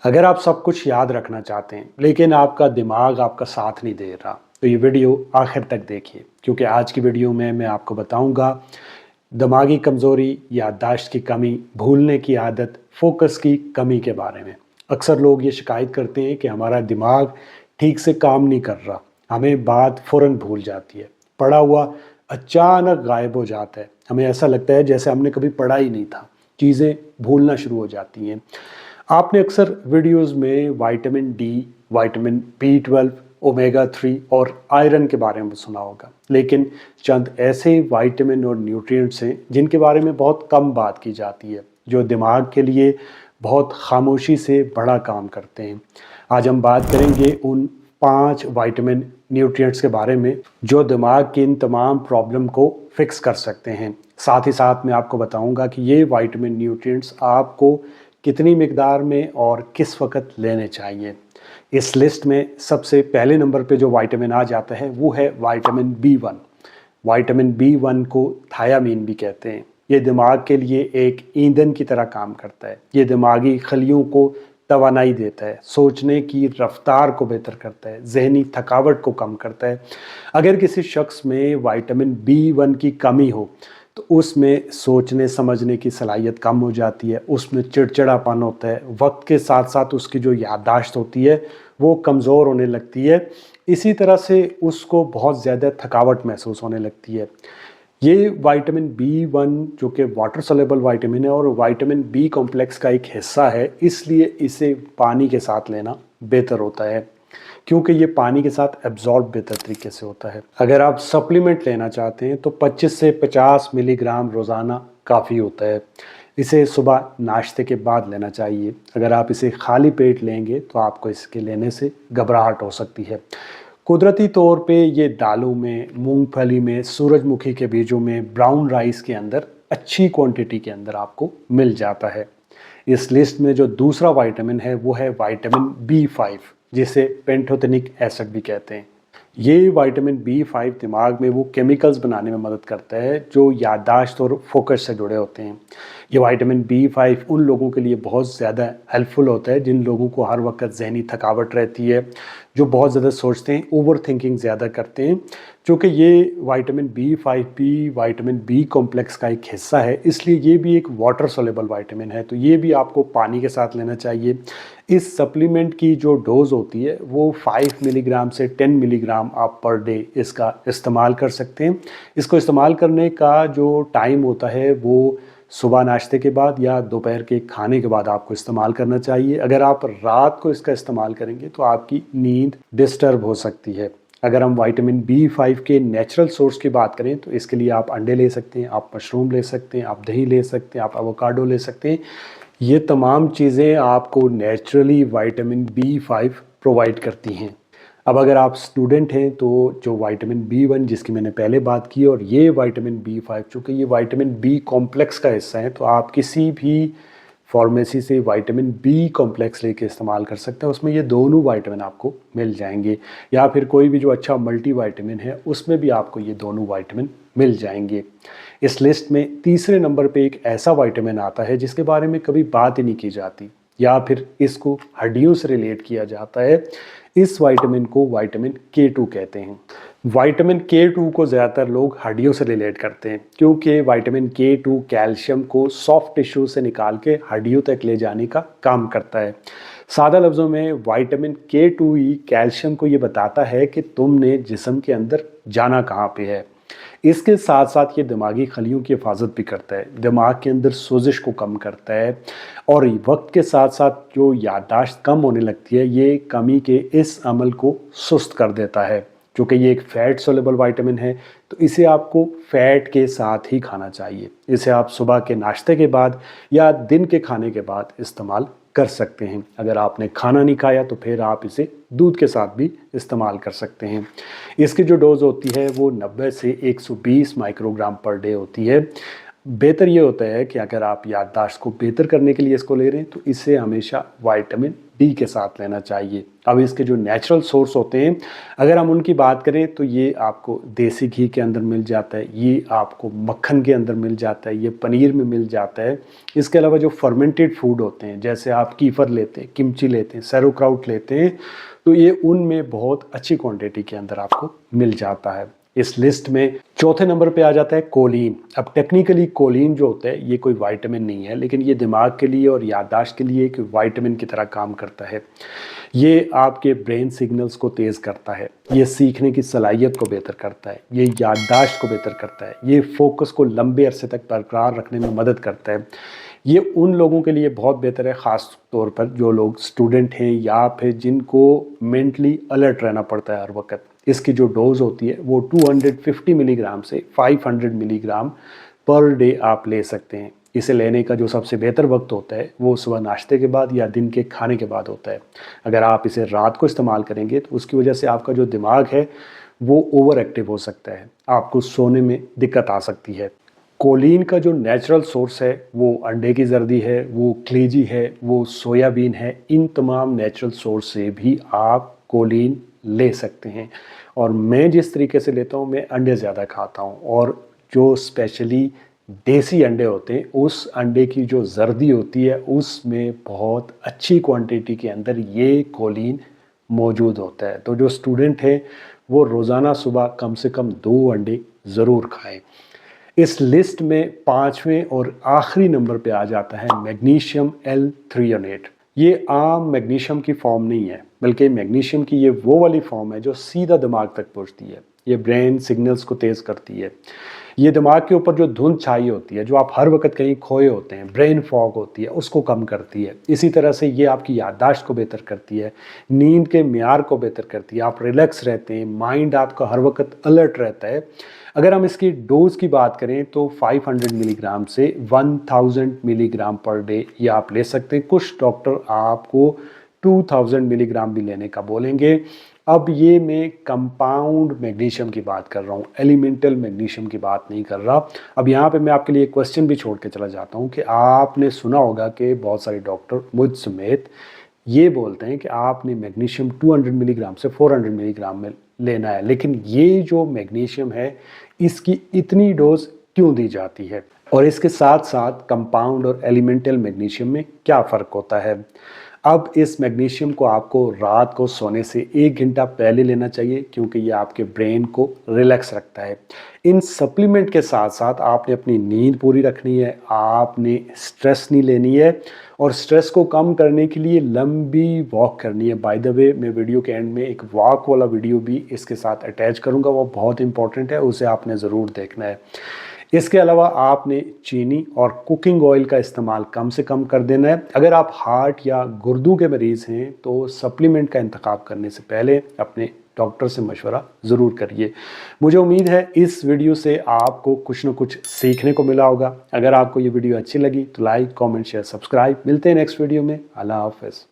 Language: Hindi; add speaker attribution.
Speaker 1: अगर आप सब कुछ याद रखना चाहते हैं लेकिन आपका दिमाग आपका साथ नहीं दे रहा तो ये वीडियो आखिर तक देखिए, क्योंकि आज की वीडियो में मैं आपको बताऊंगा दिमागी कमज़ोरी, याददाश्त की कमी, भूलने की आदत, फोकस की कमी के बारे में। अक्सर लोग ये शिकायत करते हैं कि हमारा दिमाग ठीक से काम नहीं कर रहा, हमें बात फ़ौरन भूल जाती है, पढ़ा हुआ अचानक गायब हो जाता है, हमें ऐसा लगता है जैसे हमने कभी पढ़ा ही नहीं था, चीज़ें भूलना शुरू हो जाती हैं। आपने अक्सर वीडियोस में vitamin D, vitamin B 12, omega 3 और आयरन के बारे में सुना होगा, लेकिन चंद ऐसे विटामिन और न्यूट्रिएंट्स हैं जिनके बारे में बहुत कम बात की जाती है, जो दिमाग के लिए बहुत खामोशी से बड़ा काम करते हैं। आज हम बात करेंगे उन 5 विटामिन न्यूट्रिएंट्स के बारे में जो दिमाग की इन तमाम प्रॉब्लम को फिक्स कर सकते हैं। साथ ही साथ मैं आपको बताऊंगा कि ये विटामिन न्यूट्रिएंट्स आपको कितनी मिकदार में और किस वक्त लेने चाहिए। इस लिस्ट में सबसे पहले नंबर पे जो विटामिन आ जाता है वो है विटामिन बी 1। विटामिन बी 1 को थायामीन भी कहते हैं। ये दिमाग के लिए एक ईंधन की तरह काम करता है। ये दिमागी खलियों को तवानाई देता है, सोचने की रफ्तार को बेहतर करता है, जहनी थकावट को कम करता है। अगर किसी शख्स में विटामिन बी 1 की कमी हो तो उसमें सोचने समझने की सलाहियत कम हो जाती है, उसमें चिड़चिड़ापन होता है, वक्त के साथ साथ उसकी जो याददाश्त होती है वो कमज़ोर होने लगती है। इसी तरह से उसको बहुत ज़्यादा थकावट महसूस होने लगती है। ये विटामिन बी 1 जो कि वाटर सोल्यूबल विटामिन है और विटामिन बी कॉम्प्लेक्स का एक हिस्सा है, इसलिए इसे पानी के साथ लेना बेहतर होता है, क्योंकि ये पानी के साथ एब्जॉर्ब बेहतर तरीके से होता है। अगर आप सप्लीमेंट लेना चाहते हैं तो 25 से 50 मिलीग्राम रोज़ाना काफ़ी होता है। इसे सुबह नाश्ते के बाद लेना चाहिए। अगर आप इसे खाली पेट लेंगे तो आपको इसके लेने से घबराहट हो सकती है। कुदरती तौर पे ये दालों में, मूंगफली में, सूरजमुखी के बीजों में, ब्राउन राइस के अंदर अच्छी क्वांटिटी के अंदर आपको मिल जाता है। इस लिस्ट में जो दूसरा विटामिन है वो है विटामिन बी 5, जिसे पेंटोथेनिक एसिड भी कहते हैं। ये विटामिन बी 5 दिमाग में वो केमिकल्स बनाने में मदद करता है जो याददाश्त और फोकस से जुड़े होते हैं। ये विटामिन बी 5 उन लोगों के लिए बहुत ज़्यादा हेल्पफुल होता है जिन लोगों को हर वक्त जहनी थकावट रहती है, जो बहुत ज़्यादा सोचते हैं, ओवर थिंकिंग ज़्यादा करते हैं। चूँकि ये विटामिन बी 5 भी विटामिन बी कॉम्प्लेक्स का एक हिस्सा है, इसलिए ये भी एक वाटर सोल्यूबल विटामिन है, तो ये भी आपको पानी के साथ लेना चाहिए। इस सप्लीमेंट की जो डोज़ होती है वो 5 मिलीग्राम से 10 मिलीग्राम आप पर डे इसका इस्तेमाल कर सकते हैं। इसको इस्तेमाल करने का जो टाइम होता है वो सुबह नाश्ते के बाद या दोपहर के खाने के बाद आपको इस्तेमाल करना चाहिए। अगर आप रात को इसका इस्तेमाल करेंगे तो आपकी नींद डिस्टर्ब हो सकती है। अगर हम विटामिन बी 5 के नेचुरल सोर्स की बात करें तो इसके लिए आप अंडे ले सकते हैं, आप मशरूम ले सकते हैं, आप दही ले सकते हैं, आप एवोकाडो ले सकते हैं। ये तमाम चीज़ें आपको नेचुरली विटामिन बी 5 प्रोवाइड करती हैं। अब अगर आप स्टूडेंट हैं तो जो विटामिन बी 1 जिसकी मैंने पहले बात की और ये विटामिन बी 5, चूँकि ये विटामिन बी कॉम्प्लेक्स का हिस्सा है, तो आप किसी भी फार्मेसी से विटामिन बी कॉम्प्लेक्स लेके इस्तेमाल कर सकते हैं। उसमें ये दोनों विटामिन आपको मिल जाएंगे, या फिर कोई भी जो अच्छा मल्टी विटामिन है उसमें भी आपको ये दोनों विटामिन मिल जाएंगे। इस लिस्ट में तीसरे नंबर पे एक ऐसा विटामिन आता है जिसके बारे में कभी बात ही नहीं की जाती, या फिर इसको हड्डियों से रिलेट किया जाता है। इस विटामिन को विटामिन K2 कहते हैं। विटामिन K2 को ज़्यादातर लोग हड्डियों से रिलेट करते हैं, क्योंकि विटामिन K2 कैल्शियम को सॉफ्ट टिश्यू से निकाल के हड्डियों तक ले जाने का काम करता है। सादा लफ्ज़ों में विटामिन K2 ही कैल्शियम को ये बताता है कि तुमने जिस्म के अंदर जाना कहाँ पे है। इसके साथ साथ ये दिमागी खलियों की हिफाजत भी करता है, दिमाग के अंदर सोजिश को कम करता है, और वक्त के साथ साथ जो याददाश्त कम होने लगती है, ये कमी के इस अमल को सुस्त कर देता है। क्योंकि ये एक फ़ैट सोल्यूबल विटामिन है तो इसे आपको फ़ैट के साथ ही खाना चाहिए। इसे आप सुबह के नाश्ते के बाद या दिन के खाने के बाद इस्तेमाल कर सकते हैं। अगर आपने खाना नहीं खाया तो फिर आप इसे दूध के साथ भी इस्तेमाल कर सकते हैं। इसकी जो डोज़ होती है वो 90 से 120 माइक्रोग्राम पर डे होती है। बेहतर ये होता है कि अगर आप याददाश्त को बेहतर करने के लिए इसको ले रहे हैं तो इसे हमेशा विटामिन डी के साथ लेना चाहिए। अब इसके जो नेचुरल सोर्स होते हैं, अगर हम उनकी बात करें तो ये आपको देसी घी के अंदर मिल जाता है, ये आपको मक्खन के अंदर मिल जाता है, ये पनीर में मिल जाता है। इसके अलावा जो फर्मेंटेड फूड होते हैं, जैसे आप कीफर लेते हैं, किमची लेते हैं, सैरोक्राउट लेते हैं, तो ये उनमें बहुत अच्छी क्वांटिटी के अंदर आपको मिल जाता है। इस लिस्ट में चौथे नंबर पे आ जाता है कोलिन। अब टेक्निकली कोलिन जो होता है ये कोई विटामिन नहीं है, लेकिन ये दिमाग के लिए और याददाश्त के लिए एक विटामिन की तरह काम करता है। ये आपके ब्रेन सिग्नल्स को तेज़ करता है, ये सीखने की सलाहियत को बेहतर करता है, ये याददाश्त को बेहतर करता है, ये फोकस को लंबे अरसे तक बरकरार रखने में मदद करता है। ये उन लोगों के लिए बहुत बेहतर है, ख़ास तौर पर जो लोग स्टूडेंट हैं या फिर जिनको मेंटली अलर्ट रहना पड़ता है हर वक्त। इसकी जो डोज होती है वो 250 मिलीग्राम से 500 मिलीग्राम पर डे आप ले सकते हैं। इसे लेने का जो सबसे बेहतर वक्त होता है वो सुबह नाश्ते के बाद या दिन के खाने के बाद होता है। अगर आप इसे रात को इस्तेमाल करेंगे तो उसकी वजह से आपका जो दिमाग है वो ओवर एक्टिव हो सकता है, आपको सोने में दिक्कत आ सकती है। कोलिन का जो नेचुरल सोर्स है वो अंडे की जर्दी है, वो कलेजी है, वो सोयाबीन है। इन तमाम नेचुरल सोर्स से भी आप कोलिन ले सकते हैं। और मैं जिस तरीके से लेता हूँ, मैं अंडे ज़्यादा खाता हूँ, और जो स्पेशली देसी अंडे होते हैं उस अंडे की जो जर्दी होती है उसमें बहुत अच्छी क्वांटिटी के अंदर ये कोलिन मौजूद होता है। तो जो स्टूडेंट है वो रोज़ाना सुबह कम से कम 2 अंडे ज़रूर खाएं। इस लिस्ट में 5वें और आखिरी नंबर पे आ जाता है मैग्नीशियम L-थ्रियोनेट। ये आम मैग्नीशियम की फॉर्म नहीं है, बल्कि मैग्नीशियम की ये वो वाली फॉर्म है जो सीधा दिमाग तक पहुंचती है। ये ब्रेन सिग्नल्स को तेज़ करती है। ये दिमाग के ऊपर जो धुंध छाई होती है, जो आप हर वक्त कहीं खोए होते हैं, ब्रेन फॉग होती है, उसको कम करती है। इसी तरह से ये आपकी याददाश्त को बेहतर करती है, नींद के म्यार को बेहतर करती है, आप रिलैक्स रहते हैं, माइंड आपका हर वक्त अलर्ट रहता है। अगर हम इसकी डोज की बात करें तो 500 मिलीग्राम से 1000 मिलीग्राम पर डे ये आप ले सकते हैं। कुछ डॉक्टर आपको 2000 मिलीग्राम भी लेने का बोलेंगे। अब ये मैं कंपाउंड मैग्नीशियम की बात कर रहा हूँ, एलिमेंटल मैग्नीशियम की बात नहीं कर रहा। अब यहाँ पे मैं आपके लिए एक क्वेश्चन भी छोड़ के चला जाता हूँ कि आपने सुना होगा कि बहुत सारे डॉक्टर मुझ समेत ये बोलते हैं कि आपने मैग्नीशियम 200 मिलीग्राम से 400 मिलीग्राम में लेना है, लेकिन ये जो मैग्नीशियम है इसकी इतनी डोज क्यों दी जाती है, और इसके साथ साथ कंपाउंड और एलिमेंटल मैग्नीशियम में क्या फ़र्क होता है। अब इस मैग्नीशियम को आपको रात को सोने से 1 घंटा पहले लेना चाहिए, क्योंकि ये आपके ब्रेन को रिलैक्स रखता है। इन सप्लीमेंट के साथ साथ आपने अपनी नींद पूरी रखनी है, आपने स्ट्रेस नहीं लेनी है, और स्ट्रेस को कम करने के लिए लंबी वॉक करनी है। बाय द वे, मैं वीडियो के एंड में एक वॉक वाला वीडियो भी इसके साथ अटैच करूँगा, वो बहुत इंपॉर्टेंट है, उसे आपने ज़रूर देखना है। इसके अलावा आपने चीनी और कुकिंग ऑयल का इस्तेमाल कम से कम कर देना है। अगर आप हार्ट या गुर्दों के मरीज़ हैं तो सप्लीमेंट का इंतखाब करने से पहले अपने डॉक्टर से मशवरा ज़रूर करिए। मुझे उम्मीद है इस वीडियो से आपको कुछ न कुछ सीखने को मिला होगा। अगर आपको ये वीडियो अच्छी लगी तो लाइक, कमेंट, शेयर, सब्सक्राइब। मिलते हैं नेक्स्ट वीडियो में। अल्लाह हाफ़िज़।